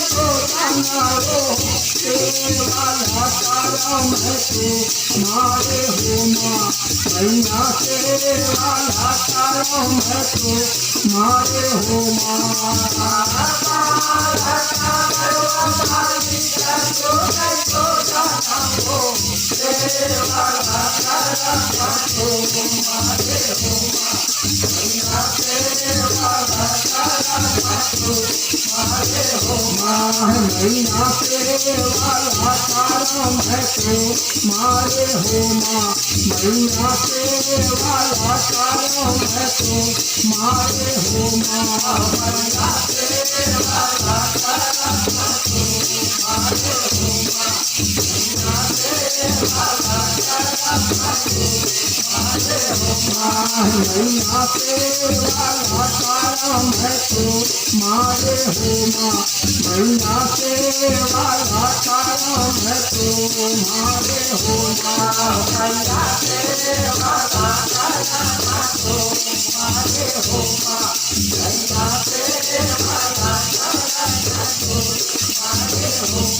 तो जानारो वाला करम है तुम्हारे हो माँ मैया तेरे वाला करम है तुम्हारे हो मैया तेरे वाला करम है तुम्हारे हो माँ मैया तेरे वाला करम है तुम्हारे हो माँ मैया तेरे वाला करम है तुम्हारे हो माँ मैया तेरे वाला करम है तुम्हारे हो माँ मैया तेरे वाला करम है तुम्हारे हो माँ मैया तेरे वाला करम है तुम्हारे हो माँ मैया तेरे वाला करम है तुम्हारे हो माँ मैया तेरे वाला करम है तुम्हारे हो